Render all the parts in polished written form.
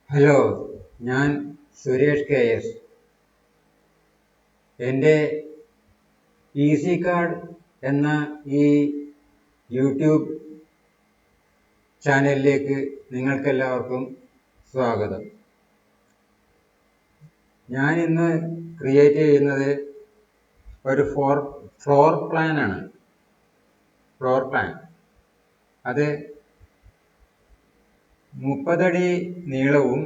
Hello, ഞാൻ Suresh K S. എൻ്റെ easy card എന്ന ഈ യൂട്യൂബ് ചാനലിലേക്ക് നിങ്ങൾക്കെല്ലാവർക്കും സ്വാഗതം. ഞാൻ ഇന്ന് ക്രിയേറ്റ് ചെയ്യുന്നത് ഒരു ഫ്ലോർ പ്ലാനാണ്. ഫ്ലോർ പ്ലാൻ അത് 30 അടി നീളവും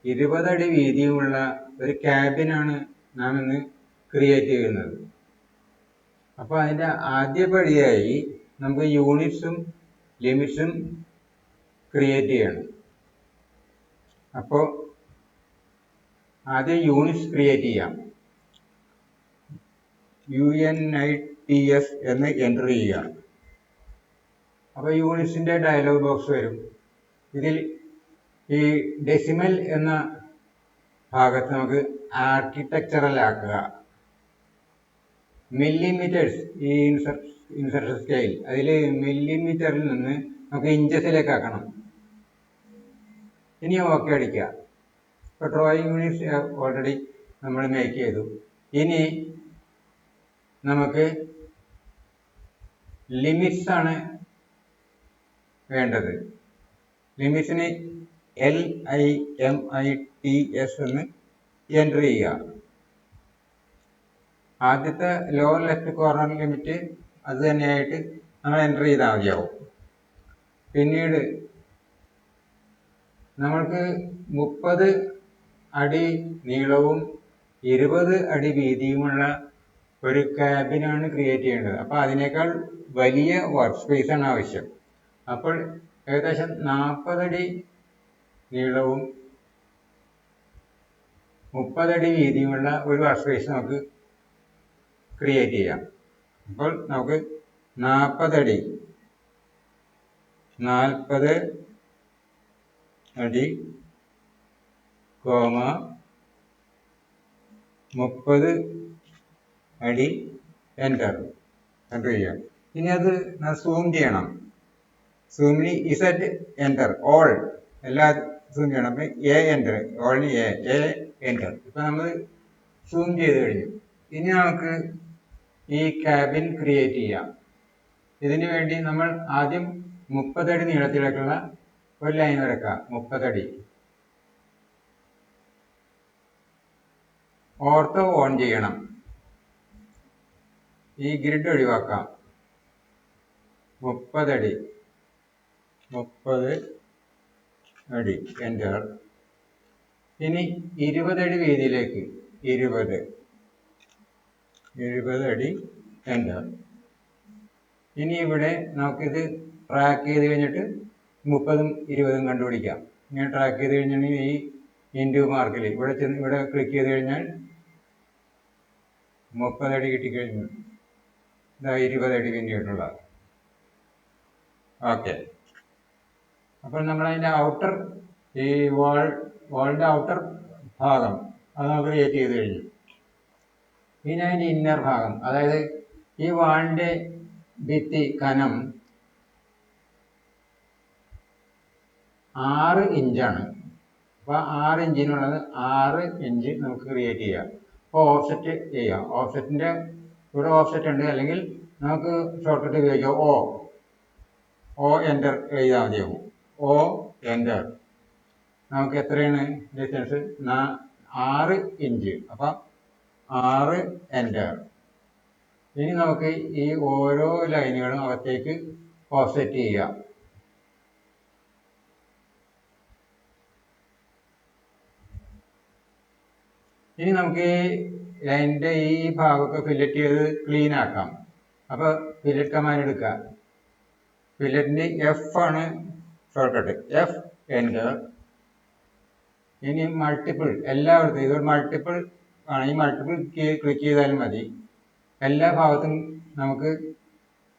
20 അടി വീതിയുമുള്ള ഒരു ക്യാബിനാണ് നാം ഇന്ന് ക്രിയേറ്റ് ചെയ്യുന്നത്. അപ്പോൾ അതിൻ്റെ ആദ്യപടിയായി നമുക്ക് യൂണിറ്റ്സും ലിമിറ്റ്സും ക്രിയേറ്റ് ചെയ്യണം. അപ്പോൾ ആദ്യം യൂണിറ്റ്സ് ക്രിയേറ്റ് ചെയ്യാം. UNITS എന്ന് എൻ്റർ ചെയ്യുക. അപ്പോൾ യൂണിറ്റ്സിൻ്റെ ഡയലോഗ് ബോക്സ് വരും. ഇതിൽ ഈ ഡെസിമൽ എന്ന ഭാഗത്ത് നമുക്ക് ആർക്കിടെക്ചറൽ ആക്കുക. മില്ലിമീറ്റേഴ്സ്, ഈ ഇൻസർഷൻ സ്കെയിൽ അതിൽ മില്ലിമീറ്ററിൽ നിന്ന് നമുക്ക് ഇഞ്ചസിലേക്ക് ആക്കണം. ഇനി ഓക്കെ അടിക്കുക. ഇപ്പോൾ ഡ്രോയിങ് യൂണിറ്റ്സ് ഓൾറെഡി നമ്മൾ മേക്ക് ചെയ്തു. ഇനി നമുക്ക് ലിമിറ്റ്സ് ആണ് വേണ്ടത്. ലിമിറ്റ്സിന് LIMITS എന്ന് എൻ്റർ ചെയ്യുക. ആദ്യത്തെ ലോവർ ലെഫ്റ്റ് കോർണർ ലിമിറ്റ് അത് തന്നെയായിട്ട് നമ്മൾ എൻ്റർ ചെയ്താൽ മതിയാവും. പിന്നീട് നമ്മൾക്ക് 30 അടി നീളവും 20 അടി വീതിയുമുള്ള ഒരു ക്യാബിനാണ് ക്രിയേറ്റ് ചെയ്യേണ്ടത്. അപ്പോൾ അതിനേക്കാൾ വലിയ വർക്ക് സ്പേസ് ആണ് ആവശ്യം. അപ്പോൾ ഏകദേശം 40 അടി നീളവും 30 അടി വീതിയുമുള്ള ഒരു വർക്ക് സ്പേസ് നമുക്ക് ക്രിയേറ്റ് ചെയ്യാം. അപ്പോൾ നമുക്ക് 40 അടി 40 അടി 30 അടി എൻ്റർ ചെയ്യാം. ഇനി അത് സൂം ചെയ്യണം. സൂമിന് Z എൻ്റർ, ഓൾ എല്ലാ സൂം ചെയ്യണം. അപ്പം A enter, only A enter. ഇപ്പം നമ്മൾ സൂം ചെയ്ത് കഴിഞ്ഞു. ഇനി നമുക്ക് ഈ ക്യാബിൻ ക്രിയേറ്റ് ചെയ്യാം. ഇതിനു വേണ്ടി നമ്മൾ ആദ്യം 30 അടി നീളത്തിലേക്കുള്ള ഒരു ലൈൻ വരക്കുക. 30 അടി ഓർത്തോ ഓൺ ചെയ്യണം. ഈ ഗ്രിഡ് ഒഴിവാക്കാം. 30 അടി എൻ്റർ. ഇനി 20 അടി വീതിയിലേക്ക് 20 അടി എൻ്റർ. ഇനി ഇവിടെ നമുക്കിത് ട്രാക്ക് ചെയ്ത് കഴിഞ്ഞിട്ട് 30ഉം 20ഉം കണ്ടുപിടിക്കാം. ഇങ്ങനെ ട്രാക്ക് ചെയ്ത് കഴിഞ്ഞിട്ടുണ്ടെങ്കിൽ ഈ ഇൻറ്റു മാർക്കിൽ ഇവിടെ ക്ലിക്ക് ചെയ്ത് കഴിഞ്ഞാൽ 30 അടി കിട്ടിക്കഴിഞ്ഞു. ഇതാ 20 അടി പിന്നീട്ടുള്ള. ഓക്കെ. അപ്പോൾ നമ്മളതിൻ്റെ ഔട്ടർ, ഈ വാളിൻ്റെ ഔട്ടർ ഭാഗം അത് നമുക്ക് ക്രിയേറ്റ് ചെയ്ത് കഴിഞ്ഞു. പിന്നെ അതിൻ്റെ ഇന്നർ ഭാഗം, അതായത് ഈ വാളിൻ്റെ ഭിത്തി കനം 6 ഇഞ്ചാണ്. അപ്പോൾ 6 ഇഞ്ചിനുള്ളത് 6 ഇഞ്ച് നമുക്ക് ക്രിയേറ്റ് ചെയ്യാം. അപ്പോൾ ഓഫ്സെറ്റ് ചെയ്യാം. ഓഫ്സെറ്റിൻ്റെ ഇവിടെ ഓഫ്സെറ്റ് ഉണ്ട്, അല്ലെങ്കിൽ നമുക്ക് ഷോർട്ട് കട്ട് ഉപയോഗിക്കാം. O എൻ്റർ എഴുതാൻ മതിയാവും. O enter. നമുക്ക് എത്രയാണ് ഡിസ്റ്റൻസ്? 6 ഇഞ്ച്. അപ്പം 6 എൻ്റർ. ഇനി നമുക്ക് ഈ ഓരോ ലൈനുകളും അകത്തേക്ക് ഓഫ്സെറ്റ് ചെയ്യാം. ഇനി നമുക്ക് ഈ ലൈനിൻ്റെ ഈ ഭാഗമൊക്കെ ഫില്ലറ്റ് ചെയ്ത് ക്ലീൻ ആക്കാം. അപ്പോൾ ഫില്ലറ്റ് കമാൻഡ് എടുക്കുക. ഫില്ലറ്റിൻ്റെ F ആണ് ഷോർട്ട് കട്ട്. F enter. ഇനി മൾട്ടിപ്പിൾ എല്ലായിടത്തും, ഇത് മൾട്ടിപ്പിൾ ആണ്. ഈ മൾട്ടിപ്പിൾ ക്ലിക്ക് ചെയ്താലും മതി. എല്ലാ ഭാഗത്തും നമുക്ക്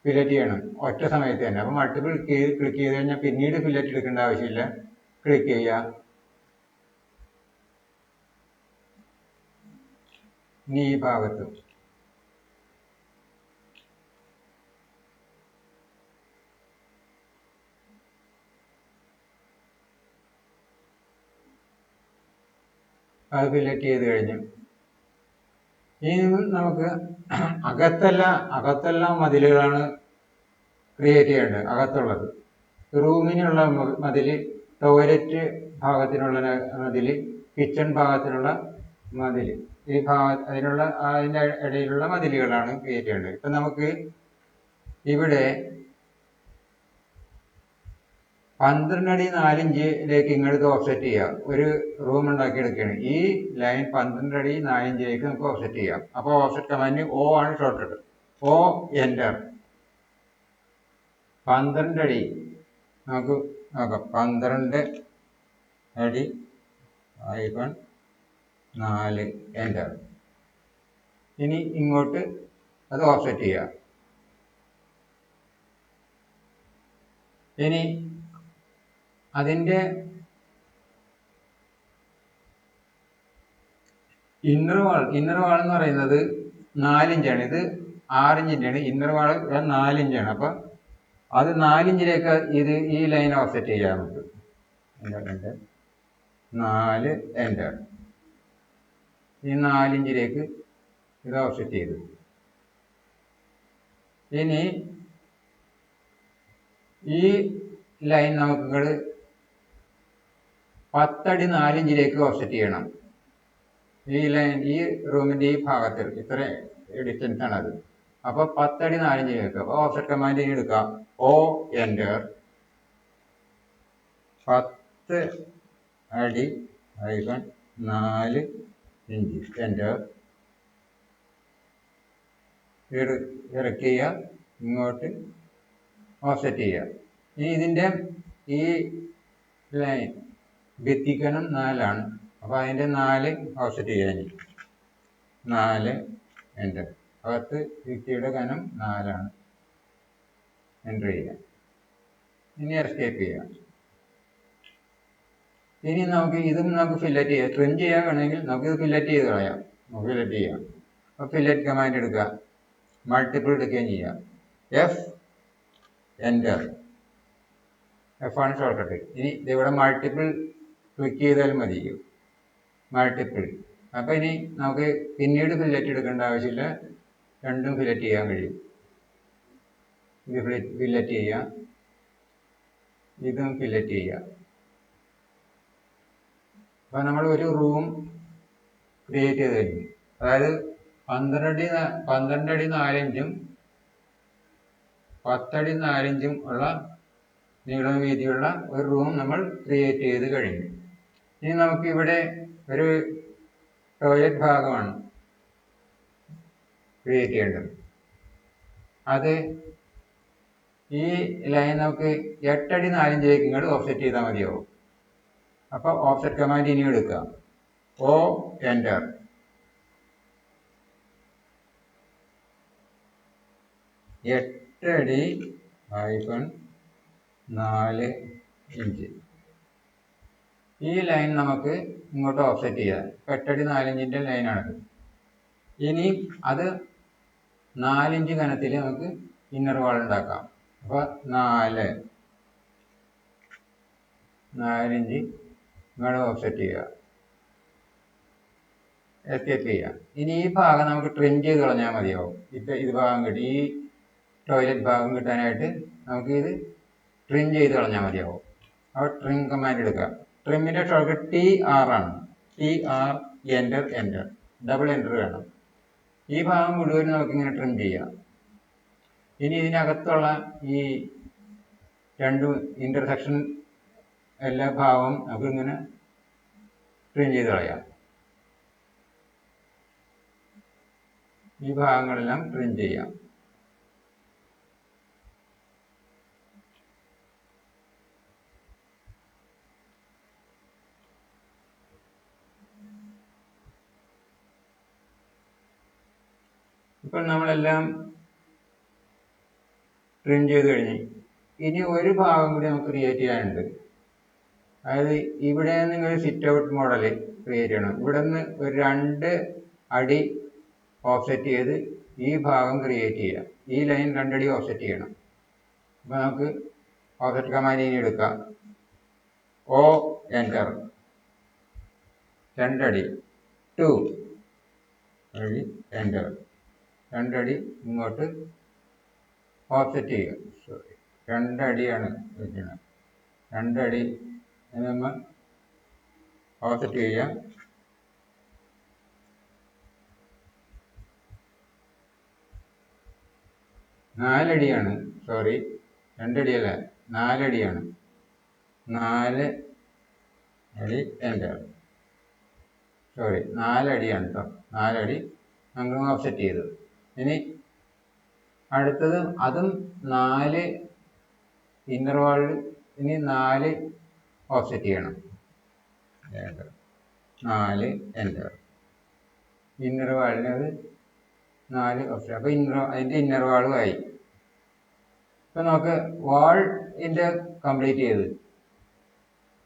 ഫില്ലറ്റ് ചെയ്യണം ഒറ്റ സമയത്ത് തന്നെ. അപ്പോൾ മൾട്ടിപ്പിൾ ക്ലിക്ക് ചെയ്ത് കഴിഞ്ഞാൽ പിന്നീട് ഫില്ലറ്റ് എടുക്കേണ്ട ആവശ്യമില്ല. ക്ലിക്ക് ചെയ്യുക. ഇനി ഈ ഭാഗത്തും അത് ഫില്ലറ്റ് ചെയ്ത് കഴിഞ്ഞു. ഇനി നമുക്ക് അകത്തെല്ലാം മതിലുകളാണ് ക്രിയേറ്റ് ചെയ്യേണ്ടത്. അകത്തുള്ളത് റൂമിനുള്ള മതിൽ, ടോയ്ലറ്റ് ഭാഗത്തിനുള്ള മതിൽ, കിച്ചൺ ഭാഗത്തിനുള്ള മതിൽ, അതിൻ്റെ ഇടയിലുള്ള മതിലുകളാണ് ക്രിയേറ്റ് ചെയ്യേണ്ടത്. ഇപ്പം നമുക്ക് ഇവിടെ 12 അടി 4 ഇഞ്ചിലേക്ക് ഇങ്ങോട്ട് ഓഫ്സെറ്റ് ചെയ്യാം. ഒരു റൂം ഉണ്ടാക്കിയെടുക്കുകയാണ്. ഈ ലൈൻ 12 അടി 4 ഇഞ്ചിലേക്ക് നമുക്ക് ഓഫ്സെറ്റ് ചെയ്യാം. അപ്പോൾ ഓഫ്സെറ്റ് കമാൻഡ് O ആണ് ഷോർട്ട് കട്ട്. O enter. 12 അടി നമുക്ക് നോക്കാം. 12 അടി -4 എൻ്റർ. ഇനി ഇങ്ങോട്ട് അത് ഓഫ്സെറ്റ് ചെയ്യാം. ഇനി അതിൻ്റെ ഇന്നർ വാൾ എന്ന് പറയുന്നത് 4 ഇഞ്ചാണ്. ഇത് 6 ഇഞ്ചിൻ്റെയാണ്. ഇന്നർ വാൾ 4 ഇഞ്ചാണ്. അപ്പം അത് 4 ഇഞ്ചിലേക്ക് ഈ ലൈൻ ഓഫ്സെറ്റ് ചെയ്യാം നമുക്ക്. 4 എൻ്റർ. ഈ 4 ഇഞ്ചിലേക്ക് ഇത് ഓഫ്സെറ്റ് ചെയ്തു. ഇനി ഈ ലൈൻ നമുക്ക് 10 അടി 4 ഇഞ്ചിലേക്ക് ഓഫ്സെറ്റ് ചെയ്യണം. ഈ ലൈൻ ഈ റൂമിൻ്റെ ഈ ഭാഗത്തിൽ ഇത്ര ഡിസ്റ്റൻസ് ആണ് അത്. അപ്പോൾ 10 അടി 4 ഇഞ്ചിലേക്ക്. അപ്പോൾ ഓഫ്സെറ്റ് കമാൻഡ് ഇനി എടുക്കാം. O enter. 10 അടി -4 ഇഞ്ച് എൻ്റർ. ഇറക്കി ചെയ്യുക. ഇങ്ങോട്ട് ഓഫ്സെറ്റ് ചെയ്യുക. ഇനി ഇതിൻ്റെ ഈ ലൈൻ ഭിത്തിക്കനം 4 ആണ്. അപ്പോൾ അതിൻ്റെ 4 ഓഫ്സെറ്റ് ചെയ്യാൻ 4 എൻ്റർ. അകത്ത് ഭിത്തിയുടെ കനം 4 ആണ്. എൻ്റർ ചെയ്യുക. ഇനി എസ്കേപ്പ് ചെയ്യുക. ഇനി നമുക്ക് ഫില്ലറ്റ് ചെയ്യാം. ട്രിം ചെയ്യാൻ വേണമെങ്കിൽ നമുക്കിത് ഫില്ലറ്റ് ചെയ്ത് കളയാം. ഫില്ലറ്റ് ചെയ്യാം. അപ്പോൾ ഫില്ലറ്റ് കമാൻഡ് എടുക്കുക. മൾട്ടിപ്പിൾ എടുക്കുകയും ചെയ്യാം. F enter. F ആണ് ഷോർട്ട് കട്ട്. ഇനി ഇതിവിടെ മൾട്ടിപ്പിൾ ക്ലിക്ക് ചെയ്താൽ മതി. മൾട്ടിപ്പിൾ. അപ്പോൾ ഇനി നമുക്ക് പിന്നീട് ഫില്ലറ്റ് എടുക്കേണ്ട ആവശ്യമില്ല. രണ്ടും ഫില്ലറ്റ് ചെയ്യാൻ കഴിയും. ഇത് ഫില്ലറ്റ് ചെയ്യാം. ഇതും ഫില്ലറ്റ് ചെയ്യാം. അപ്പോൾ നമ്മൾ ഒരു റൂം ക്രിയേറ്റ് ചെയ്ത് കഴിഞ്ഞു. അതായത് 12 അടി 4 ഇഞ്ചും 10 അടി 4 ഇഞ്ചും ഉള്ള നീളം വീതിയുള്ള ഒരു റൂം നമ്മൾ ക്രിയേറ്റ് ചെയ്ത് കഴിഞ്ഞു. ഇനി നമുക്കിവിടെ ഒരു ടോയ്ലറ്റ് ഭാഗമാണ് ക്രിയേറ്റ് ചെയ്യേണ്ടത്. അത് ഈ ലൈൻ നമുക്ക് 8 അടി 4 ഇഞ്ചിലേക്ക് ഇങ്ങോട്ട് ഓഫ്സെറ്റ് ചെയ്താൽ മതിയാവും. അപ്പോൾ ഓഫ്സെറ്റ് കമാൻഡ് ഇനി എടുക്കുക. O enter. 8 അടി -4 ഇഞ്ച്. ഈ ലൈൻ നമുക്ക് ഇങ്ങോട്ട് ഓഫ്സെറ്റ് ചെയ്യാം. 8 അടി 4 ഇഞ്ചിൻ്റെ ലൈനാണത്. ഇനി അത് 4 ഇഞ്ച് കനത്തിൽ നമുക്ക് ഇന്നർ വാൾ ഉണ്ടാക്കാം. അപ്പോൾ 4 ഇഞ്ച് ഇങ്ങോട്ട് ഓഫ്സെറ്റ് ചെയ്യുക. എസ്കേപ്പ് ചെയ്യുക. ഇനി ഈ ഭാഗം നമുക്ക് ട്രിം ചെയ്ത് കളഞ്ഞാൽ മതിയാവും. ഇത് ഭാഗം കിട്ടി. ഈ ടോയ്ലറ്റ് ഭാഗം കിട്ടാനായിട്ട് നമുക്ക് ഇത് ട്രിം ചെയ്ത് കളഞ്ഞാൽ മതിയാവും. അപ്പോൾ ട്രിം കമാൻഡ് എടുക്കുക. ട്രിമ്മിൻ്റെ ഷോർട്ട് TR ആണ്. TR enter. ഡബിൾ എൻ്റർ വേണം. ഈ ഭാഗം മുഴുവൻ നമുക്കിങ്ങനെ ട്രിം ചെയ്യാം. ഇനി ഇതിനകത്തുള്ള ഈ രണ്ട് ഇൻ്റർസെക്ഷൻ എല്ലാ ഭാഗവും നമുക്കിങ്ങനെ ട്രിം ചെയ്ത് കളയാം. ഈ ഭാഗങ്ങളെല്ലാം ട്രിം ചെയ്യാം. ഇപ്പോൾ നമ്മളെല്ലാം ട്രിം ചെയ്ത് കഴിഞ്ഞു. ഇനി ഒരു ഭാഗം കൂടി നമുക്ക് ക്രിയേറ്റ് ചെയ്യാനുണ്ട്. അതായത് ഇവിടെ നിങ്ങൾ സിറ്റ് ഔട്ട് മോഡൽ ക്രിയേറ്റ് ചെയ്യണം. ഇവിടെ നിന്ന് ഒരു 2 അടി ഓഫ്സെറ്റ് ചെയ്ത് ഈ ഭാഗം ക്രിയേറ്റ് ചെയ്യാം. ഈ ലൈൻ 2 അടി ഓഫ്സെറ്റ് ചെയ്യണം. അപ്പോൾ നമുക്ക് ഓഫ്സെറ്റ് കമാൻഡ് ഇനി എടുക്കാം. O enter. 2 അടി 2 വഴി എൻ്റർ. 2 അടി ഇങ്ങോട്ട് ഓഫ്സെറ്റ് ചെയ്യുക. സോറി, 2 അടിയാണ് വയ്ക്കുന്നത്. 2 അടി നമ്മൾ ഓഫ്സെറ്റ് ചെയ്യുക. നാലടിയാണ്, സോറി 2 അടിയല്ല 4 അടിയാണ്. 4 അടി എൻ്റർ. സോറി 4 അടിയാണ് കേട്ടോ. 4 അടി നമ്മൾ ഓഫ്സെറ്റ് ചെയ്തു. ഇനി അടുത്തത് അതും 4 ഇന്നർ വാളിൽ ഇനി 4 ഓഫ്സെറ്റ് ചെയ്യണം. 4 എൻ്റർ. ഇന്നർ വാളിന് അത് 4 ഓഫ്സെറ്റ്. അപ്പോൾ അതിൻ്റെ ഇന്നർ വാളും ആയി. ഇപ്പം നമുക്ക് വാളിൻ്റെ കംപ്ലീറ്റ് ചെയ്ത്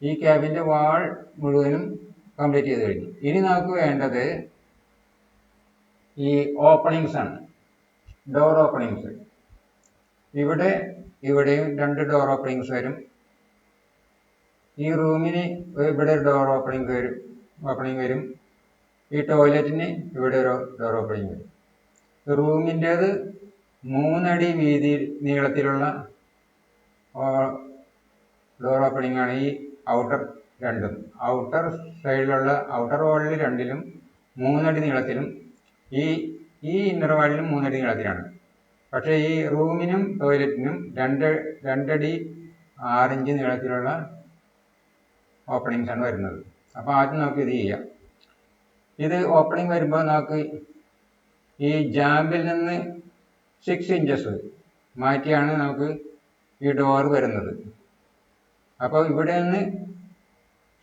ഈ ക്യാബിൻ്റെ വാൾ മുഴുവനും കംപ്ലീറ്റ് ചെയ്ത് കഴിഞ്ഞു. ഇനി നമുക്ക് വേണ്ടത് ഈ ഓപ്പണിങ്സ് ആണ്, ഡോർ ഓപ്പണിങ്സ്. ഇവിടെയും 2 ഡോർ ഓപ്പണിങ്സ് വരും. ഈ റൂമിന് ഇവിടെ ഒരു ഡോർ ഓപ്പണിങ് വരും. ഈ ടോയ്ലറ്റിന് ഇവിടെ ഒരു ഡോർ ഓപ്പണിങ് വരും. റൂമിൻ്റേത് 3 അടി നീളത്തിലുള്ള ഡോർ ഓപ്പണിംഗ് ആണ്. ഈ ഔട്ടർ രണ്ടും, ഔട്ടർ സൈഡിലുള്ള ഔട്ടർ വാളിൽ 2ലും 3 അടി നീളത്തിലും ഈ ഇന്നർ വാളിലും 3 അടി നീളത്തിലാണ്. പക്ഷേ ഈ റൂമിനും ടോയ്ലറ്റിനും 2 അടി 6 ഇഞ്ച് നീളത്തിലുള്ള ഓപ്പണിങ്സ് ആണ് വരുന്നത്. അപ്പോൾ ആദ്യം നമുക്ക് ഇത് ചെയ്യാം. ഇത് ഓപ്പണിംഗ് വരുമ്പോൾ നമുക്ക് ഈ ജാമ്പിൽ നിന്ന് 6 ഇഞ്ചസ് മാറ്റിയാണ് നമുക്ക് ഈ ഡോർ വരുന്നത്. അപ്പോൾ ഇവിടെ നിന്ന്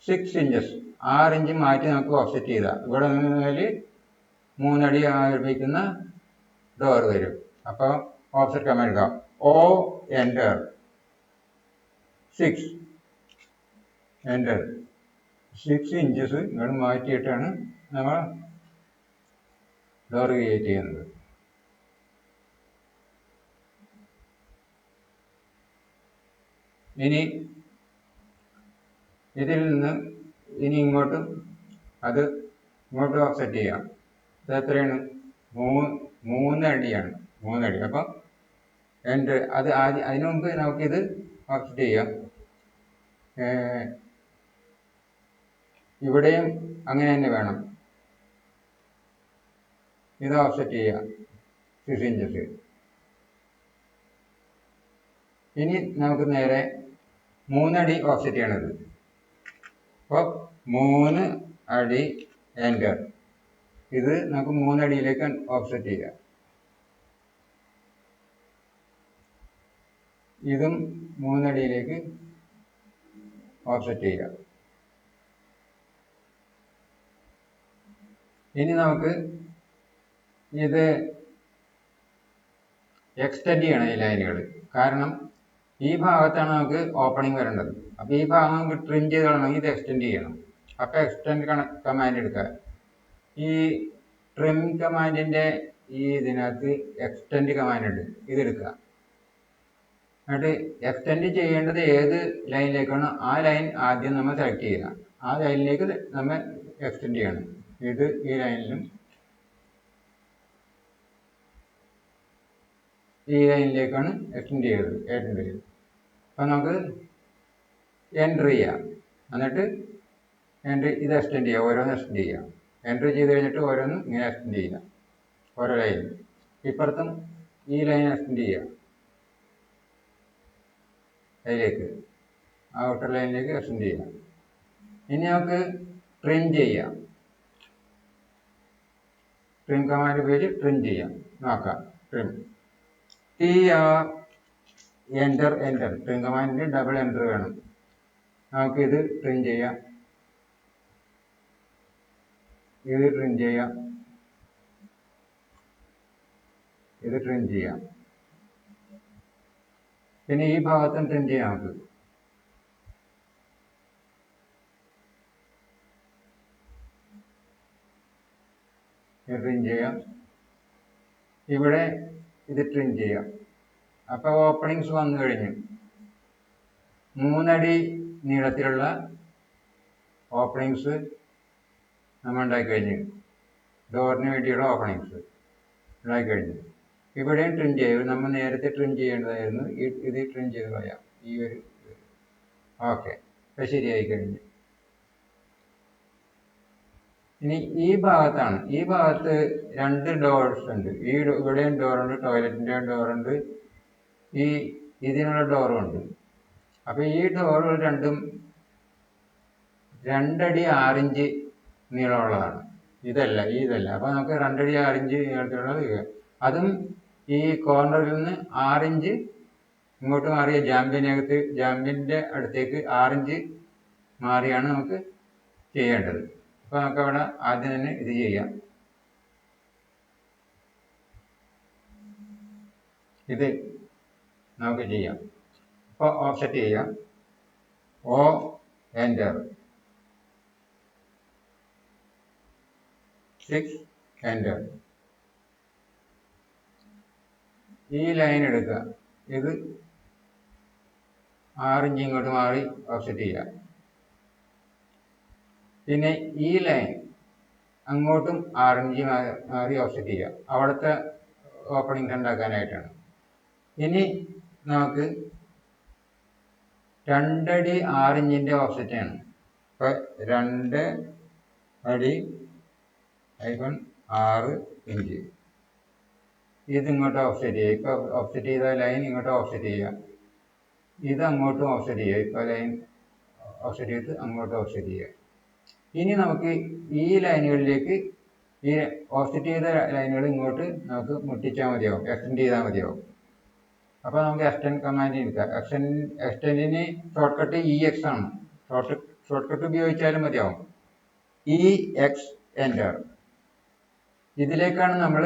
6 ഇഞ്ചസ് 6 ഇഞ്ച് മാറ്റി നമുക്ക് ഓഫ്സെറ്റ് ചെയ്താൽ ഇവിടെ നിന്ന് 3 അടി ആരംഭിക്കുന്ന ഡോർ വരും. അപ്പോൾ ഓഫ്സെറ്റ് കമാൻഡ് എടുക്കാം. O enter 6 enter. 6 ഇഞ്ചസ് ഇങ്ങോട്ട് മാറ്റിയിട്ടാണ് നമ്മൾ ഡോർ ക്രിയേറ്റ് ചെയ്യുന്നത്. ഇനി ഇതിൽ നിന്ന് ഇങ്ങോട്ട് ഓഫ്സെറ്റ് ചെയ്യാം. ഇത് എത്രയാണ്? 3 അടിയാണ്. 3 അടി. അപ്പം അതിനു മുമ്പ് നമുക്കിത് ഓഫ്സെറ്റ് ചെയ്യാം. ഇവിടെയും അങ്ങനെ തന്നെ വേണം. ഇത് ഓഫ്സെറ്റ് ചെയ്യാം 6 ഇഞ്ചസ്. ഇനി നമുക്ക് നേരെ 3 അടി ഓഫ്സെറ്റ് ചെയ്യണത്. അപ്പോൾ 3 അടി എൻ്റർ. ഇത് നമുക്ക് 3 അടിയിലേക്ക് ഓഫ്സെറ്റ് ചെയ്യാം. ഇതും 3 അടിയിലേക്ക് ഓഫ്സെറ്റ് ചെയ്യാം. ഇനി നമുക്ക് ഇത് എക്സ്റ്റെൻഡ് ചെയ്യണം ഈ ലൈനുകൾ. കാരണം ഈ ഭാഗത്താണ് നമുക്ക് ഓപ്പണിംഗ് വരേണ്ടത്. അപ്പോൾ ഈ ഭാഗം നമുക്ക് ട്രിം ചെയ്ത് കളയണമെങ്കിൽ ഇത് എക്സ്റ്റെൻഡ് ചെയ്യണം. അപ്പോൾ എക്സ്റ്റെൻഡ് കമാൻഡ് എടുക്കുക. ഈ ട്രിം കമാൻഡിൻ്റെ ഇതിനകത്ത് എക്സ്റ്റെൻഡ് കമാൻഡ് ഉണ്ട്, ഇതെടുക്കുക. എന്നിട്ട് എക്സ്റ്റെൻഡ് ചെയ്യേണ്ടത് ഏത് ലൈനിലേക്കാണോ ആ ലൈൻ ആദ്യം നമ്മൾ സെലക്ട് ചെയ്യുക. ആ ലൈനിലേക്ക് നമ്മൾ എക്സ്റ്റെൻഡ് ചെയ്യണം. ഇത് ഈ ലൈനിലും ഈ ലൈനിലേക്കാണ് എക്സ്റ്റെൻഡ് ചെയ്യേണ്ടത്. അപ്പോൾ നമുക്ക് എൻ്റർ ചെയ്യാം. എന്നിട്ട് ഇത് എക്സ്റ്റെൻഡ് ചെയ്യാം. ഓരോന്ന് എക്സ്റ്റെൻഡ് ചെയ്യാം. എൻ്റർ ചെയ്ത് കഴിഞ്ഞിട്ട് ഓരോന്ന് ഇങ്ങനെ എക്സ്റ്റെൻഡ് ചെയ്യാം. ഓരോ ലൈൻ ഇപ്പുറത്തും ഈ ലൈൻ എക്സ്റ്റെൻഡ് ചെയ്യാം. അതിലേക്ക് ഔട്ടർ ലൈനിലേക്ക് എക്സ്റ്റെൻഡ് ചെയ്യാം. ഇനി നമുക്ക് ട്രിം ചെയ്യാം. ട്രിം കമാൻഡ് ഉപയോഗിച്ച് ട്രിം ചെയ്യാം. നോക്കാം. Trim enter. ട്രിം കമാൻഡിന് ഡബിൾ എൻ്റർ വേണം. നമുക്കിത് ട്രിം ചെയ്യാം. ഇത് ട്രിം ചെയ്യാം. ഇത് ട്രിം ചെയ്യാം. പിന്നെ ഈ ഭാഗത്തും ട്രിം ചെയ്യാം. നമുക്ക് ട്രിം ചെയ്യാം. ഇവിടെ ഇത് ട്രിം ചെയ്യാം. അപ്പോൾ ഓപ്പണിങ്സ് വന്നു കഴിഞ്ഞു. 3 അടി നീളത്തിലുള്ള ഓപ്പണിങ്സ് നമ്മൾ ഉണ്ടാക്കി കഴിഞ്ഞു. ഡോറിന് വേണ്ടിയുള്ള ഓപ്പണിങ്സ് ഉണ്ടാക്കി കഴിഞ്ഞു. ഇവിടെയും ട്രിം ചെയ്യും. നമ്മൾ നേരത്തെ ട്രിം ചെയ്യേണ്ടതായിരുന്നു. ഇത് ട്രിം ചെയ്ത് കളയാം. ഈ ഒരു ഓക്കെ, ഇപ്പം ശരിയായി കഴിഞ്ഞു. ഇനി ഈ ഭാഗത്താണ്, ഈ ഭാഗത്ത് 2 ഡോർസ് ഉണ്ട്. ഇവിടെയും ഡോറുണ്ട്, ടോയ്ലറ്റിൻ്റെ ഡോറുണ്ട്, ഇതിനുള്ള ഡോറും ഉണ്ട്. അപ്പോൾ ഈ ഡോറുകൾ രണ്ടും 2 അടി 6 ഇഞ്ച് നീളമുള്ളതാണ്. ഇതല്ല. അപ്പോൾ നമുക്ക് 2 അടി 6 ഇഞ്ച് നീളത്തിലുള്ളത്. അതും ഈ കോർണറിൽ നിന്ന് 6 ഇഞ്ച് ഇങ്ങോട്ട് മാറിയ ജാമ്പിൻ്റെ അടുത്തേക്ക് 6 ഇഞ്ച് മാറിയാണ് നമുക്ക് ചെയ്യേണ്ടത്. അപ്പോൾ നമുക്ക് അവിടെ ആദ്യം തന്നെ ഇത് ചെയ്യാം. ഇത് നമുക്ക് ചെയ്യാം. അപ്പോൾ ഓഫ്സെറ്റ് ചെയ്യാം. Enter 6 enter. ഈ ലൈൻ എടുക്കുക. ഇത് 6 ഇഞ്ച് ഇങ്ങോട്ട് മാറി ഓഫ്സെറ്റ് ചെയ്യുക. പിന്നെ ഈ ലൈൻ അങ്ങോട്ടും 6 ഇഞ്ച് മാറി ഓഫ്സെറ്റ് ചെയ്യുക. അവിടുത്തെ ഓപ്പണിങ്സ് ഉണ്ടാക്കാനായിട്ടാണ്. ഇനി നമുക്ക് 2 അടി 6 ഇഞ്ചിൻ്റെ ഓഫ്സെറ്റാണ്. ഇപ്പോൾ 2 അടി 6 ഇഞ്ച് ഇത് ഇങ്ങോട്ട് ഓഫ്സെറ്റ് ചെയ്യുക. ഇപ്പോൾ ഓഫ്സെറ്റ് ചെയ്ത ലൈൻ ഇങ്ങോട്ട് ഓഫ്സെറ്റ് ചെയ്യുക. ഇത് അങ്ങോട്ടും ഓഫ്സെറ്റ് ചെയ്യുക. ഇപ്പോൾ ലൈൻ ഓഫ്സെറ്റ് ചെയ്ത് അങ്ങോട്ട് ഓഫ്സെറ്റ് ചെയ്യുക. ഇനി നമുക്ക് ഈ ലൈനുകളിലേക്ക് ഈ ഓഫ്സെറ്റ് ചെയ്ത ലൈനുകൾ ഇങ്ങോട്ട് നമുക്ക് മുട്ടിച്ചാൽ മതിയാവും, എക്സ്റ്റെൻഡ് ചെയ്താൽ മതിയാവും. അപ്പോൾ നമുക്ക് എക്സ്റ്റെൻഡ് കമാൻഡ് എടുക്കാം. എക്സ്റ്റെൻഡിന് ഷോർട്ട് കട്ട് EX ആണ്. ഷോർട്ട് കട്ട് ഉപയോഗിച്ചാലും മതിയാവും. EX enter. ഇതിലേക്കാണ് നമ്മൾ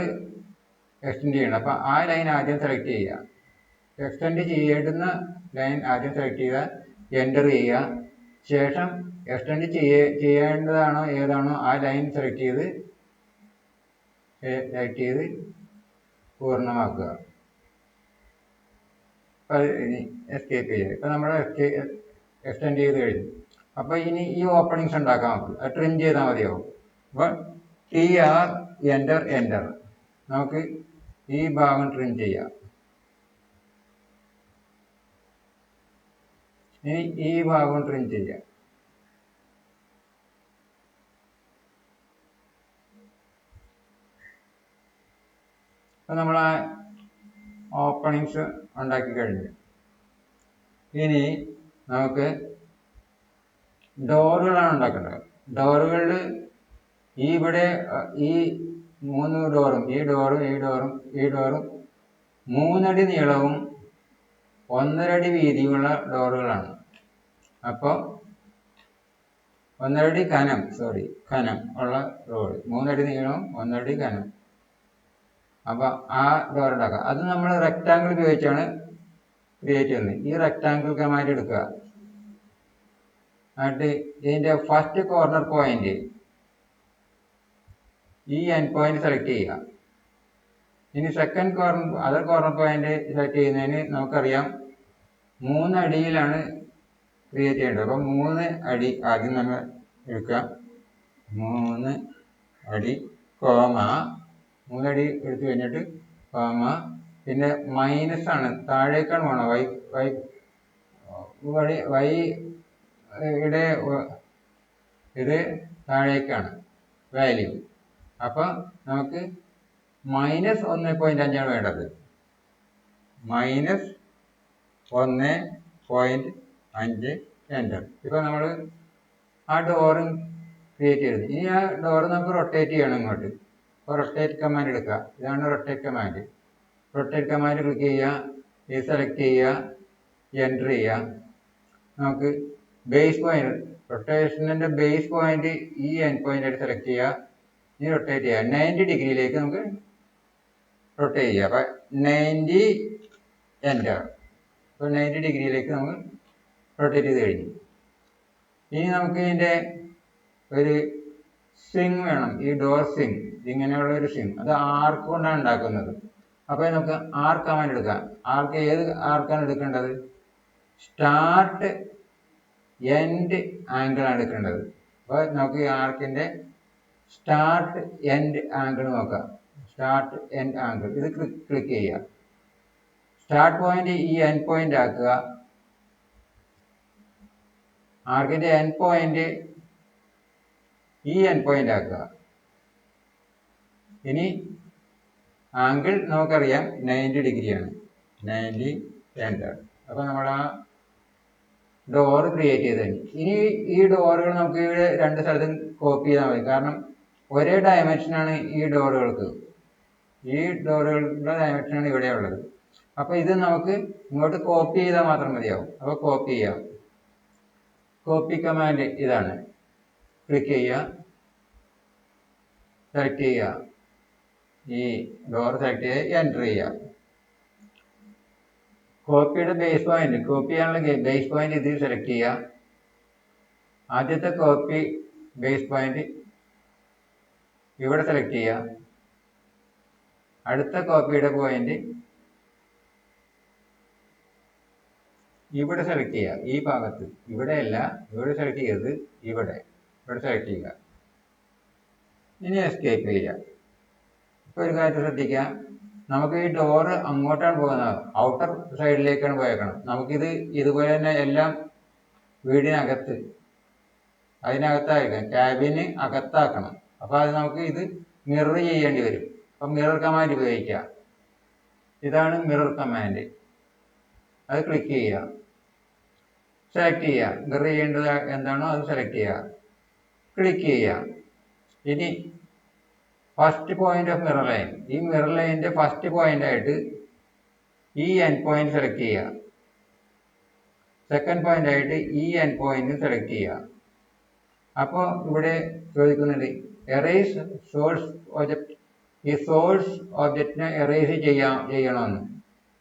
എക്സ്റ്റെൻഡ് ചെയ്യണം. അപ്പോൾ ആ ലൈൻ ആദ്യം സെലക്ട് ചെയ്യുക. എക്സ്റ്റെൻഡ് ചെയ്യേണ്ടുന്ന ലൈൻ ആദ്യം സെലക്ട് ചെയ്യുക, എൻ്റർ ചെയ്യുക. ശേഷം എക്സ്റ്റെൻഡ് ചെയ്യേണ്ടതാണോ ഏതാണോ ആ ലൈൻ സെലക്ട് ചെയ്ത് പൂർണ്ണമാക്കുക. അപ്പോൾ ഇനി എസ്കേപ്പ് ചെയ്യുക. ഇപ്പോൾ നമ്മൾ എക്സ്റ്റെൻഡ് ചെയ്ത് കഴിഞ്ഞു. അപ്പോൾ ഇനി ഈ ഓപ്പണിങ്സ് ഉണ്ടാക്കാൻ നമുക്ക് അത് ട്രിം ചെയ്താൽ മതിയാവും. അപ്പോൾ TR എൻ്റർ. നമുക്ക് ഈ ഭാഗം ട്രിം ചെയ്യാം. ഇനി ഈ ഭാഗം ട്രിം ചെയ്യാം. അപ്പം നമ്മൾ ആ ഓപ്പണിങ്സ് ഉണ്ടാക്കി കഴിഞ്ഞു. ഇനി നമുക്ക് ഡോറുകളാണ് ഉണ്ടാക്കേണ്ടത്. ഡോറുകളിൽ ഇവിടെ ഈ 3 ഡോറും ഈ ഡോറും 3 അടി നീളവും 1.5 അടി വീതിയുമുള്ള ഡോറുകളാണ്. അപ്പോൾ 1.5 അടി കനം ഉള്ള ഡോറ്, 3 അടി നീളവും 1 അടി കനം. അപ്പോൾ ആ ഡോർ ഉണ്ടാക്കുക. അത് നമ്മൾ റെക്റ്റാങ്കിൾ ഉപയോഗിച്ചാണ് ക്രിയേറ്റ് ചെയ്യുന്നത്. ഈ റെക്റ്റാങ്കിൾ കമാൻഡ് എടുക്കുക. എന്നിട്ട് ഇതിൻ്റെ ഫസ്റ്റ് കോർണർ പോയിന്റ് ഈ എൻഡ് പോയിന്റ് സെലക്ട് ചെയ്യുക. ഇനി second other corner point select ചെയ്യുന്നതിന് നമുക്കറിയാം 3 അടിയിലാണ് ക്രിയേറ്റ് ചെയ്യേണ്ടത്. അപ്പം 3 അടി ആദ്യം നമ്മൾ എടുക്കുക. 3 അടി കോമ 3 അടി എടുത്തു കഴിഞ്ഞിട്ട് കോമ, പിന്നെ മൈനസ് ആണ്, താഴേക്കാണ് വേണം. വൈയുടെ ഇത് താഴേക്കാണ് വാല്യൂ. അപ്പം നമുക്ക് -1.5 വേണ്ടത്. -1.5 എൻ്റർ. ഇപ്പോൾ നമ്മൾ ആ ഡോറും ക്രിയേറ്റ് ചെയ്തത്. ഇനി ആ ഡോറ് നമുക്ക് റൊട്ടേറ്റ് ചെയ്യണം ഇങ്ങോട്ട്. അപ്പോൾ റൊട്ടേറ്റ് കമാൻഡ് എടുക്കുക. ഇതാണ് rotate command. Rotate command click ചെയ്യുക, ഇത് സെലക്ട് ചെയ്യുക, എൻ്റർ ചെയ്യുക. നമുക്ക് ബേസ് പോയിന്റ്, റൊട്ടേഷനിൻ്റെ ബേസ് പോയിന്റ് ഈ എൻഡ് പോയിന്റ് ആയിട്ട് സെലക്ട് ചെയ്യുക. ഇനി റൊട്ടേറ്റ് ചെയ്യുക. 90 ഡിഗ്രിയിലേക്ക് നമുക്ക് റൊട്ടേറ്റ് ചെയ്യുക. അപ്പോൾ 90 എൻ്റർ. അപ്പോൾ 90 ഡിഗ്രിയിലേക്ക് നമുക്ക് റൊട്ടേറ്റ് ചെയ്ത് കഴിഞ്ഞു. ഇനി നമുക്ക് ഇതിൻ്റെ ഒരു സ്വിങ് വേണം. ഈ ഡോർ സ്വിങ്, ഇങ്ങനെയുള്ള ഒരു സ്വിങ്, അത് ആർക്ക് കൊണ്ടാണ് ഉണ്ടാക്കുന്നത്. അപ്പോൾ നമുക്ക് ആർക്ക് കമാൻഡ് എടുക്കാം. ആർക്ക് ഏത് ആർക്കാണ് എടുക്കേണ്ടത്? സ്റ്റാർട്ട് എൻഡ് ആംഗിൾ ആണ് എടുക്കേണ്ടത്. അപ്പോൾ നമുക്ക് ഈ ആർക്കിൻ്റെ സ്റ്റാർട്ട് എൻഡ് ആംഗിൾ നോക്കാം. സ്റ്റാർട്ട് എൻഡ് ആംഗിൾ ഇത് ക്ലിക്ക് ചെയ്യുക. സ്റ്റാർട്ട് പോയിന്റ് ഈ എൻഡ് പോയിന്റ് ആക്കുക. ആർക്കിന്റെ എൻഡ് പോയിന്റ് ഈ എൻഡ് പോയിന്റ് ആക്കുക. ഇനി ആംഗിൾ നമുക്കറിയാം 90 ഡിഗ്രിയാണ്, 90 സെന്റർ. അപ്പൊ നമ്മൾ ആ ഡോർ ക്രിയേറ്റ് ചെയ്ത് കഴിഞ്ഞു. ഇനി ഈ ഡോറുകൾ നമുക്ക് ഇവിടെ രണ്ട് സ്ഥലത്തും കോപ്പി ചെയ്താൽ മതി. കാരണം ഒരേ ഡയമെൻഷനാണ് ഈ ഡോറുകൾക്ക്. ഈ ഡോറുകളുടെ ഡയമെൻഷനാണ് ഇവിടെ ഉള്ളത്. അപ്പൊ ഇത് നമുക്ക് ഇങ്ങോട്ട് കോപ്പി ചെയ്താൽ മാത്രം മതിയാവും. അപ്പൊ കോപ്പി ചെയ്യാം. കോപ്പി കമാൻഡ് ഇതാണ്. ക്ലിക്ക് ചെയ്യുക, സെലക്ട് ചെയ്യുക, ഈ ഡോർ സെലക്ട് ചെയ്യുക, എൻ്റർ ചെയ്യുക. കോപ്പിയുടെ ബേസ് പോയിന്റ്, കോപ്പി ചെയ്യാനുള്ള ബേസ് പോയിന്റ് ഇതിൽ സെലക്ട് ചെയ്യുക. ആദ്യത്തെ കോപ്പി ബേസ് പോയിന്റ് ഇവിടെ സെലക്ട് ചെയ്യുക. അടുത്ത കോപ്പിയുടെ പോയിന്റ് ഇവിടെ സെലക്ട് ചെയ്യുക. ഈ ഭാഗത്ത്, ഇവിടെയല്ല, ഇവിടെ സെലക്ട് ചെയ്തത് ഇവിടെ സെലക്ട് ചെയ്യുക. ഇനി എസ്കേപ്പ് ചെയ്യുക. ഇപ്പൊ ഒരു കാര്യം ശ്രദ്ധിക്കുക, നമുക്ക് ഈ ഡോറ് അങ്ങോട്ടാണ് പോകുന്നത്, ഔട്ടർ സൈഡിലേക്കാണ് പോയേക്കണം. നമുക്കിത് ഇതുപോലെ തന്നെ എല്ലാം വീടിനകത്ത്, അതിനകത്തായിരിക്കണം, ക്യാബിന് അകത്താക്കണം. അപ്പൊ അത് നമുക്ക് ഇത് മിറർ ചെയ്യേണ്ടി വരും. അപ്പൊ മിറർ കമാൻഡ് ഉപയോഗിക്കുക. ഇതാണ് മിറർ കമാൻഡ്. അത് ക്ലിക്ക് ചെയ്യുക, സെലക്ട് ചെയ്യുക. മിറർ ചെയ്യേണ്ടത് എന്താണോ അത് സെലക്ട് ചെയ്യുക, ക്ലിക്ക് ചെയ്യുക. ഇനി first point of mirror line, ഈ മിറർ ലൈനിന്റെ ഫസ്റ്റ് പോയിന്റ് ആയിട്ട് ഈ എൻഡ് പോയിന്റ് സെലക്ട് ചെയ്യുക. സെക്കൻഡ് പോയിന്റ് ആയിട്ട് ഈ എൻഡ് പോയിന്റ് സെലക്ട് ചെയ്യുക. അപ്പോൾ ഇവിടെ ചോദിക്കുന്നുണ്ട് എറേസ് സോഴ്സ് ഒബ്ജക്റ്റ്. ഈ സോഴ്സ് ഒബ്ജക്റ്റിനെ എറേസ് ചെയ്യണമെന്ന്.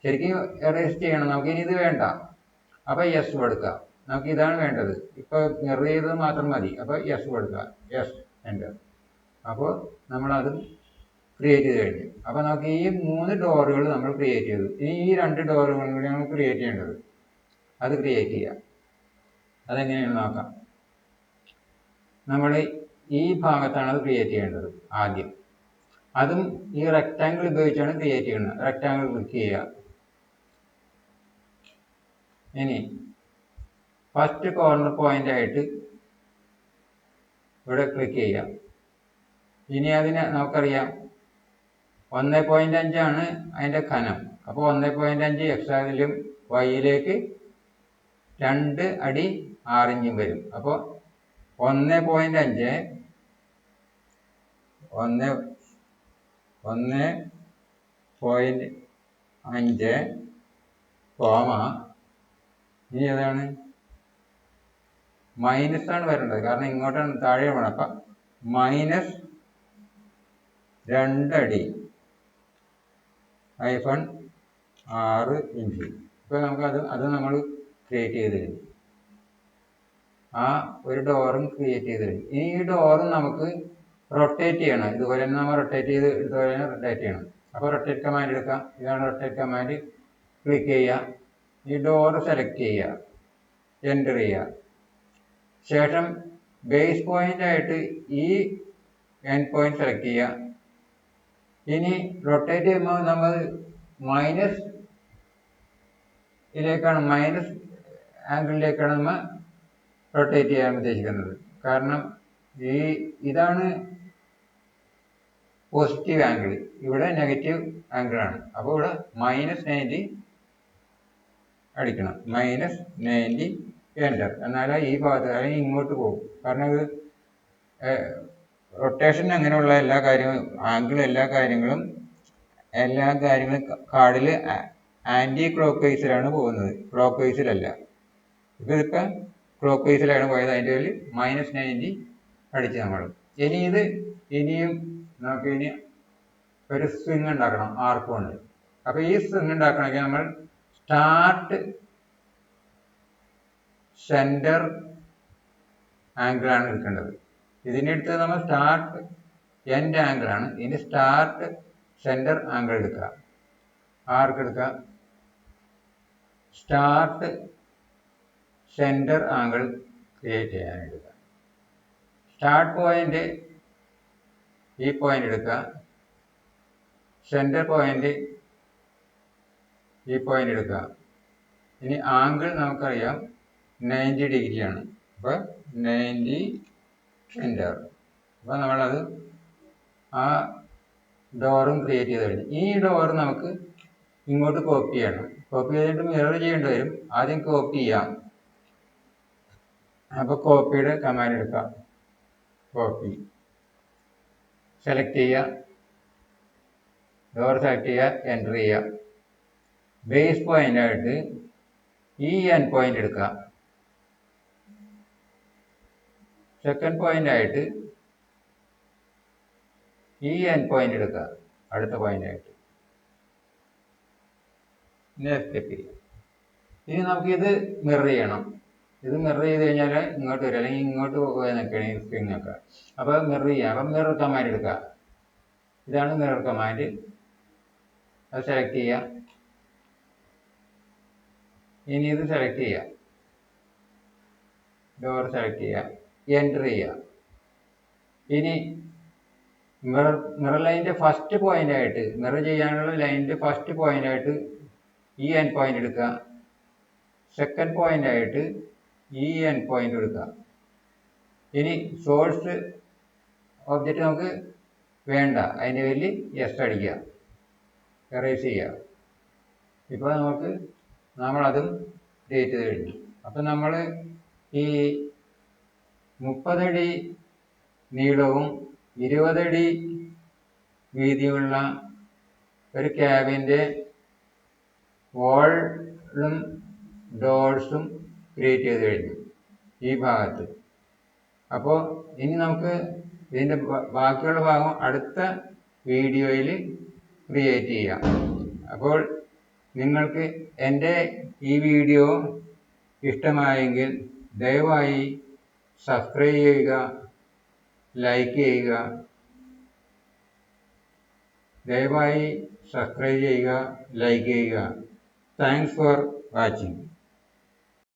ശരിക്കും എറേസ് ചെയ്യണം. നമുക്ക് ഇനി ഇത് വേണ്ട. അപ്പൊ യെസ് കൊടുക്കുക. നമുക്ക് ഇതാണ് വേണ്ടത്. ഇപ്പൊ മിറർ ചെയ്തത് മാത്രം മതി. അപ്പൊ യെസ് കൊടുക്കുക, യെസ് എൻ്റർ. അപ്പോൾ നമ്മളത് ക്രിയേറ്റ് ചെയ്ത് കഴിഞ്ഞു. അപ്പൊ നമുക്ക് ഈ 3 ഡോറുകൾ നമ്മൾ ക്രിയേറ്റ് ചെയ്തു. ഇനി ഈ 2 ഡോറുകൾ കൂടി നമ്മൾ ക്രിയേറ്റ് ചെയ്യേണ്ടത്. അത് ക്രിയേറ്റ് ചെയ്യാം. അതെങ്ങനെയാണ് നോക്കാം. നമ്മൾ ഈ ഭാഗത്താണ് അത് ക്രിയേറ്റ് ചെയ്യേണ്ടത് ആദ്യം. അതും ഈ റെക്റ്റാങ്കിൾ ഉപയോഗിച്ചാണ് ക്രിയേറ്റ് ചെയ്യുന്നത്. റെക്റ്റാങ്കിൾ ക്ലിക്ക് ചെയ്യുക. ഇനി ഫസ്റ്റ് കോർണർ പോയിന്റ് ആയിട്ട് ഇവിടെ ക്ലിക്ക് ചെയ്യാം. ഇനി അതിന് നമുക്കറിയാം 1.5 ആണ് അതിൻ്റെ കനം. അപ്പോൾ 1.5 എക്സാക്റ്റിലും വൈയിലേക്ക് 2 അടി 6 ഇഞ്ചും വരും. അപ്പോൾ 1.5 കോമ ഇനി ഏതാണ്, മൈനസ് ആണ് വരേണ്ടത്. കാരണം ഇങ്ങോട്ടാണ് താഴെ വേണം. അപ്പം -2 അടി -6 ഇഞ്ച്. ഇപ്പൊ നമുക്ക് അത് നമ്മൾ ക്രിയേറ്റ് ചെയ്ത് കഴിഞ്ഞു. ആ ഒരു ഡോറും ക്രിയേറ്റ് ചെയ്ത് കഴിഞ്ഞു. ഇനി ഈ ഡോറും നമുക്ക് റൊട്ടേറ്റ് ചെയ്യണം. ഇതുപോലെ തന്നെ നമ്മൾ റൊട്ടേറ്റ് ചെയ്ത് ഇതുപോലെ തന്നെ റൊട്ടേറ്റ് ചെയ്യണം. അപ്പോൾ റൊട്ടേറ്റ് കമാൻഡ് എടുക്കാം. ഇതാണ് റൊട്ടേറ്റ് കമാൻഡ്. ക്ലിക്ക് ചെയ്യുക, ഈ ഡോറ് സെലക്ട് ചെയ്യുക, എൻ്റർ ചെയ്യുക. ശേഷം ബേസ് പോയിന്റ് ആയിട്ട് ഈ എൻഡ് പോയിന്റ് സെലക്ട് ചെയ്യുക. ഇനി റൊട്ടേറ്റ് ചെയ്യുമ്പോൾ നമ്മൾ മൈനസ് ആംഗിളിലേക്കാണ് നമ്മൾ റൊട്ടേറ്റ് ചെയ്യാൻ ഉദ്ദേശിക്കുന്നത്. കാരണം ഇതാണ് പോസിറ്റീവ് ആംഗിൾ, ഇവിടെ നെഗറ്റീവ് ആംഗിളാണ്. അപ്പോൾ ഇവിടെ -90 അടിക്കണം. -90 എൻ്റർ. എന്നാലേ ഈ ഭാഗത്ത്, അല്ലെങ്കിൽ ഇങ്ങോട്ട് പോകും. കാരണം ഇത് റൊട്ടേഷൻ അങ്ങനെയുള്ള എല്ലാ കാര്യങ്ങളും, ആംഗിൾ എല്ലാ കാര്യങ്ങളും കാർഡിൽ ആൻറ്റി ക്ലോക്ക് വൈസിലാണ് പോകുന്നത്, ക്ലോക്ക് വൈസിലല്ല. ഇതിപ്പോൾ ക്ലോക്ക് വൈസിലാണ് പോയത്. അതിൻ്റെ പേരിൽ -90 അടിച്ച് നമ്മൾ. ഇനിയും നമുക്ക് ഇനി ഒരു സ്വിങ് ഉണ്ടാക്കണം ആർക്ക് കൊണ്ട്. അപ്പോൾ ഈ സ്വിങ് ഉണ്ടാക്കണമെങ്കിൽ നമ്മൾ സ്റ്റാർട്ട് സെൻറ്റർ ആംഗിളാണ് എടുക്കേണ്ടത്. ഇതിനടുത്ത് നമ്മൾ സ്റ്റാർട്ട് എൻഡ് ആംഗിളാണ്. ഇനി സ്റ്റാർട്ട് സെൻറ്റർ ആംഗിൾ എടുക്കുക, ആർക്ക് എടുക്കുക, സ്റ്റാർട്ട് സെൻറ്റർ ആംഗിൾ ക്രിയേറ്റ് ചെയ്യാനെടുക്കുക. സ്റ്റാർട്ട് പോയിന്റ് ഈ പോയിന്റ് എടുക്കുക, സെൻറ്റർ പോയിന്റ് ഈ പോയിന്റ് എടുക്കുക. ഇനി ആംഗിൾ നമുക്കറിയാം 90 ഡിഗ്രിയാണ്. അപ്പോൾ 90 സെൻറ്റർ. അപ്പോൾ നമ്മളത് ആ ഡോറും ക്രിയേറ്റ് ചെയ്ത് കഴിഞ്ഞു. ഈ ഡോർ നമുക്ക് ഇങ്ങോട്ട് കോപ്പി ചെയ്യണം. കോപ്പി ചെയ്തിട്ട് മിറർ ചെയ്യേണ്ടി വരും. ആദ്യം കോപ്പി ചെയ്യാം. അപ്പോൾ കോപ്പിയുടെ കമാൻഡ് എടുക്കാം. കോപ്പി സെലക്ട് ചെയ്യുക, ഡോർ സെലക്ട് ചെയ്യുക, എൻ്റർ ചെയ്യുക. ബേസ് പോയിൻ്റായിട്ട് ഈ എൻ പോയിന്റ് എടുക്കുക. സെക്കൻഡ് പോയിൻ്റായിട്ട് ഈ എൻ പോയിന്റ് എടുക്കുക, അടുത്ത പോയിൻ്റായിട്ട്. എസ്കേപ്പ് ചെയ്യുക. ഇനി നമുക്കിത് മിറർ ചെയ്യണം. ഇത് മിറർ ചെയ്ത് കഴിഞ്ഞാൽ ഇങ്ങോട്ട് വരും, അല്ലെങ്കിൽ ഇങ്ങോട്ട് പോയി നിൽക്കുകയാണ് ഈ സ്ക്രീനൊക്കെ. അപ്പോൾ മിറർ ചെയ്യാം. അപ്പം മിറർ കമാൻഡ് എടുക്കുക. ഇതാണ് മിറർ കമാൻഡ്. അത് സെലക്ട് ചെയ്യുക. ഇനി ഇത് സെലക്ട് ചെയ്യുക, ഡോർ സെലക്ട് ചെയ്യുക, എൻ്റർ ചെയ്യുക. ഇനി മിറർ ലൈനിൻ്റെ ഫസ്റ്റ് പോയിൻ്റായിട്ട്, മിറർ ചെയ്യാനുള്ള ലൈനിൻ്റെ ഫസ്റ്റ് പോയിൻ്റായിട്ട് ഈ എൻ പോയിന്റ് എടുക്കുക. സെക്കൻഡ് പോയിൻ്റായിട്ട് ഈ എൻ പോയിന്റ് എടുക്കുക. ഇനി സോഴ്സ് ഒബ്ജക്റ്റ് നമുക്ക് വേണ്ട, അതിൻ്റെ പേരിൽ എസ് അടിക്കുക, എറേസ് ചെയ്യുക. ഇപ്പോൾ നമ്മളതും ക്രിയേറ്റ് ചെയ്ത് കഴിഞ്ഞു. അപ്പം നമ്മൾ ഈ 30 അടി നീളവും 20 അടി വീതിയുള്ള ഒരു ക്യാബിൻ്റെ വാളും ഡോർസും ക്രിയേറ്റ് ചെയ്ത് കഴിഞ്ഞു ഈ ഭാഗത്ത്. അപ്പോൾ ഇനി നമുക്ക് ഇതിൻ്റെ ബാക്കിയുള്ള ഭാഗം അടുത്ത വീഡിയോയിൽ ക്രിയേറ്റ് ചെയ്യാം. അപ്പോൾ നിങ്ങൾക്ക് എൻ്റെ ഈ വീഡിയോ ഇഷ്ടമായെങ്കിൽ ദയവായി സബ്സ്ക്രൈബ് ചെയ്യുക, ലൈക്ക് ചെയ്യുക. ദയവായി സബ്സ്ക്രൈബ് ചെയ്യുക, ലൈക്ക് ചെയ്യുക. Thanks for watching.